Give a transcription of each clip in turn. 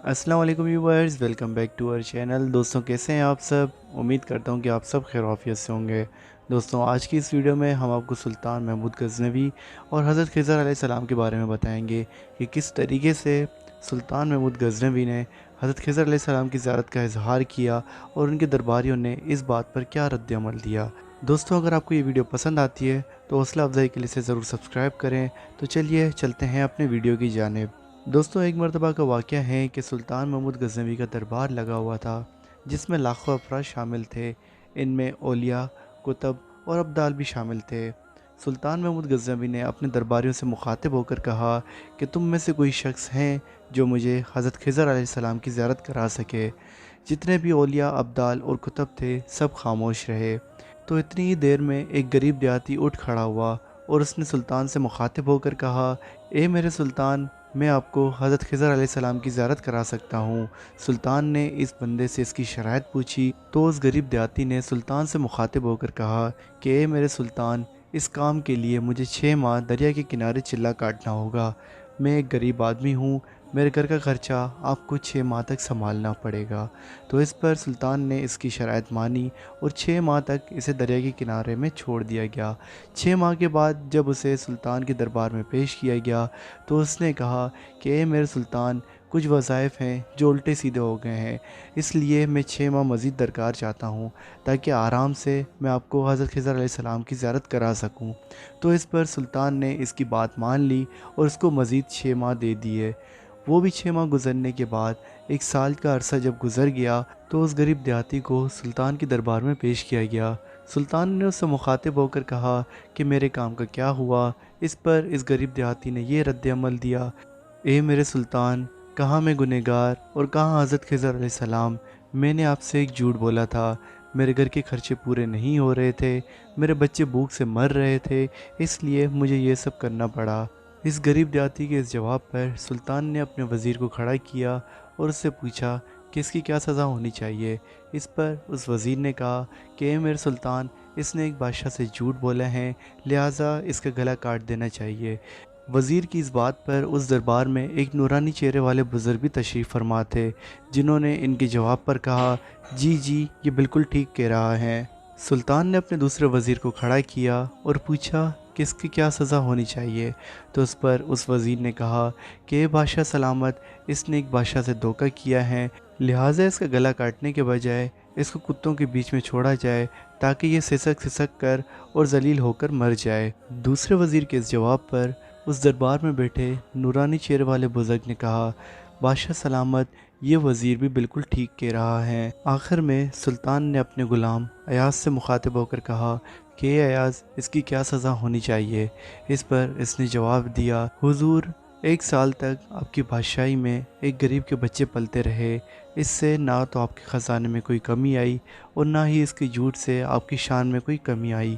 अस्सलाम वालेकुम viewers, welcome back to our channel. दोस्तों कैसे हैं आप सब? उम्मीद करता हूं कि आप सब खैर आफियत से होंगे। दोस्तों आज की इस वीडियो में हम आपको सुल्तान महमूद गज़नवी और हज़रत खिज़र अलैहिस्सलाम के बारे में बताएंगे कि किस तरीके से सुल्तान महमूद गज़नवी ने हज़रत खिज़र अलैहिस्सलाम की ज़ियारत का इजहार किया और उनके दरबारियों ने इस बात पर क्या रद्द अमल दिया। दोस्तों अगर आपको ये वीडियो पसंद आती है तो हौसला अफजाई के लिए इसे ज़रूर सब्सक्राइब करें। तो चलिए चलते हैं अपने वीडियो की जानिब। दोस्तों एक मरतबा का वाक़या है कि सुल्तान महमूद गज़नवी का दरबार लगा हुआ था जिसमें लाखों अफराद शामिल थे। इनमें औलिया, कुतब और अब्दाल भी शामिल थे। सुल्तान महमूद गज़नवी ने अपने दरबारियों से मुखातिब होकर कहा कि तुम में से कोई शख्स हैं जो मुझे हज़रत खिज़र अलैहिस्सलाम की ज़ियारत करा सके। जितने भी औलिया, अब्दाल और कुतब थे सब खामोश रहे। तो इतनी ही देर में एक गरीब देहाती उठ खड़ा हुआ और उसने सुल्तान से मुखातिब होकर कहा, ए मेरे सुल्तान, मैं आपको हज़रत खिज़र अलैहिस्सलाम की ज़ियारत करा सकता हूँ। सुल्तान ने इस बंदे से इसकी शराइत पूछी तो उस गरीब देहाती ने सुल्तान से मुखातिब होकर कहा कि ए मेरे सुल्तान, इस काम के लिए मुझे 6 माह दरिया के किनारे चिल्ला काटना होगा। मैं एक गरीब आदमी हूँ, मेरे घर का खर्चा आपको 6 माह तक संभालना पड़ेगा। तो इस पर सुल्तान ने इसकी शराइत मानी और 6 माह तक इसे दरिया के किनारे में छोड़ दिया गया। 6 माह के बाद जब उसे सुल्तान के दरबार में पेश किया गया तो उसने कहा कि ए मेरे सुल्तान, कुछ वज़ाइफ हैं जो उल्टे सीधे हो गए हैं, इसलिए मैं 6 माह मज़ीद दरकार चाहता हूँ ताकि आराम से मैं आपको हज़रत खिज़र अलैहिस्सलाम की ज़ियारत करा सकूँ। तो इस पर सुल्तान ने इसकी बात मान ली और उसको मज़ीद 6 माह दे दिए। वो भी 6 माह गुजरने के बाद 1 साल का अरसा जब गुजर गया तो उस गरीब देहाती को सुल्तान के दरबार में पेश किया गया। सुल्तान ने उससे मुखातिब होकर कहा कि मेरे काम का क्या हुआ। इस पर इस गरीब देहाती ने ये रद्द अमल दिया, ए मेरे सुल्तान, कहाँ मैं गुनहगार और कहाँ हज़रत खिज़र अलैहिस्सलाम। मैंने आपसे एक झूठ बोला था, मेरे घर के खर्चे पूरे नहीं हो रहे थे, मेरे बच्चे भूख से मर रहे थे, इसलिए मुझे ये सब करना पड़ा। इस गरीब देहाती के इस जवाब पर सुल्तान ने अपने वज़ीर को खड़ा किया और उससे पूछा कि इसकी क्या सज़ा होनी चाहिए। इस पर उस वज़ीर ने कहा कि ए मेरे सुल्तान, इसने एक बादशाह से झूठ बोला है, लिहाजा इसका गला काट देना चाहिए। वज़ीर की इस बात पर उस दरबार में एक नूरानी चेहरे वाले बुज़ुर्ग भी तशरीफ़ फरमा थे, जिन्होंने इनके जवाब पर कहा, जी जी, ये बिल्कुल ठीक कह रहा है। सुल्तान ने अपने दूसरे वज़ीर को खड़ा किया और पूछा कि इसकी क्या सज़ा होनी चाहिए। तो उस पर उस वज़ीर ने कहा कि ए बादशाह सलामत, इसने एक बादशाह से धोखा किया है, लिहाजा इसका गला काटने के बजाय इसको कुत्तों के बीच में छोड़ा जाए ताकि ये सिसक सिसक कर और जलील होकर मर जाए। दूसरे वज़ीर के इस जवाब पर उस दरबार में बैठे नूरानी चेहरे वाले बुज़ुर्ग ने कहा, बादशाह सलामत, ये वज़ीर भी बिल्कुल ठीक कह रहा है। आखिर में सुल्तान ने अपने ग़ुलाम अयाज़ से मुखातिब होकर कहा कि ए अयाज़, इसकी क्या सज़ा होनी चाहिए। इस पर इसने जवाब दिया, हुज़ूर, 1 साल तक आपकी बादशाही में एक गरीब के बच्चे पलते रहे, इससे ना तो आपके ख़जाने में कोई कमी आई और ना ही इसके झूठ से आपकी शान में कोई कमी आई,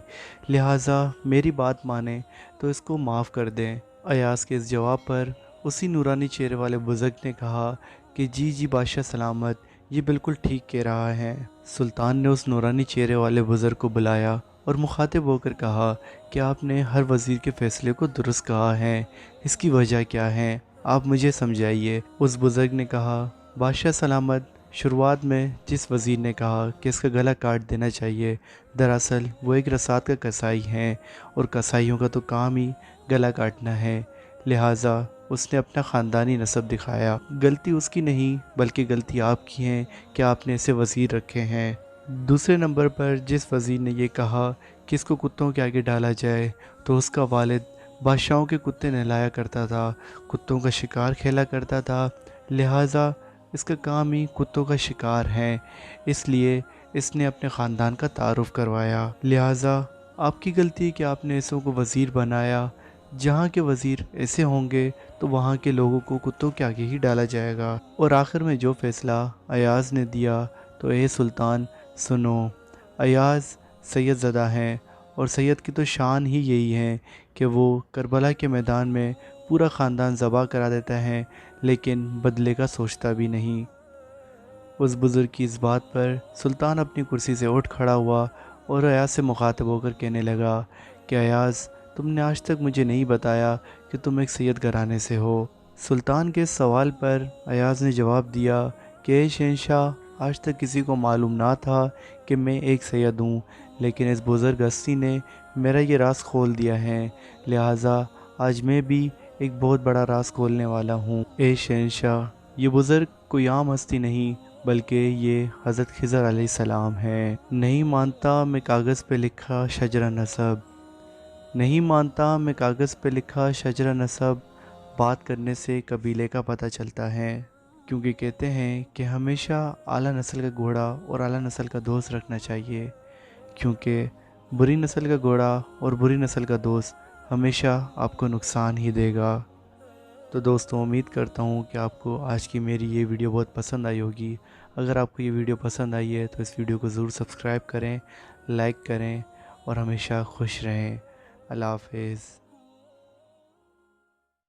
लिहाजा मेरी बात माने तो इसको माफ़ कर दें। अयाज़ के इस जवाब पर उसी नूरानी चेहरे वाले बुज़ुर्ग ने कहा कि जी जी बादशाह सलामत, ये बिल्कुल ठीक कह रहा है। सुल्तान ने उस नूरानी चेहरे वाले बुज़ुर्ग को बुलाया और मुखातिब होकर कहा कि आपने हर वज़ीर के फ़ैसले को दुरुस्त कहा है, इसकी वजह क्या है, आप मुझे समझाइए। उस बुज़ुर्ग ने कहा, बादशाह सलामत, शुरुआत में जिस वज़ीर ने कहा कि इसका गला काट देना चाहिए, दरअसल वो एक रसात का कसाई हैं और कसाईयों का तो काम ही गला काटना है, लिहाजा उसने अपना ख़ानदानी नसब दिखाया। गलती उसकी नहीं बल्कि गलती आपकी है कि आपने इसे वज़ीर रखे हैं। दूसरे नंबर पर जिस वज़ीर ने यह कहा कि इसको कुत्तों के आगे डाला जाए, तो उसका वालिद बादशाहों के कुत्ते नहलाया करता था, कुत्तों का शिकार खेला करता था, लिहाजा इसका काम ही कुत्तों का शिकार है, इसलिए इसने अपने ख़ानदान का तारुफ़ करवाया। लिहाजा आपकी गलती है कि आपने ऐसों को वज़ीर बनाया। जहाँ के वज़ीर ऐसे होंगे तो वहाँ के लोगों को कुत्तों के आगे ही डाला जाएगा। और आखिर में जो फ़ैसला अयाज़ ने दिया, तो ए सुल्तान सुनो, अयाज़ सैयद ज़दा हैं और सैयद की तो शान ही यही है कि वो करबला के मैदान में पूरा ख़ानदान ज़बह करा देता है, लेकिन बदले का सोचता भी नहीं। उस बुज़ुर्ग की इस बात पर सुल्तान अपनी कुर्सी से उठ खड़ा हुआ और अयाज़ से मुखातिब होकर कहने लगा कि अयाज़, तुमने आज तक मुझे नहीं बताया कि तुम एक सैयद घराने से हो। سلطان کے سوال پر ایاز نے جواب دیا کہ اے شہنشاہ، آج تک کسی کو معلوم نہ تھا کہ میں ایک سید ہوں، لیکن اس بزرگ ہستی نے میرا یہ راز کھول دیا ہے، لہٰذا آج میں بھی ایک بہت بڑا راز کھولنے والا ہوں۔ اے شہنشاہ، یہ بزرگ کوئی عام ہستی نہیں بلکہ یہ حضرت خضر علیہ السلام ہے۔ نہیں مانتا میں کاغذ پہ لکھا شجرہ نسب، نہیں مانتا میں کاغذ پہ لکھا شجرہ نسب، بات کرنے سے قبیلے کا پتہ چلتا ہے، کیونکہ کہتے ہیں کہ ہمیشہ اعلیٰ نسل کا گھوڑا اور اعلیٰ نسل کا دوست رکھنا چاہیے، کیونکہ بری نسل کا گھوڑا اور بری نسل کا دوست ہمیشہ آپ کو نقصان ہی دے گا۔ تو دوستوں، امید کرتا ہوں کہ آپ کو آج کی میری یہ ویڈیو بہت پسند آئی ہوگی۔ اگر آپ کو یہ ویڈیو پسند آئی ہے تو اس ویڈیو کو ضرور سبسکرائب کریں، لائک کریں اور ہمیشہ خوش رہیں۔ اللہ حافظ۔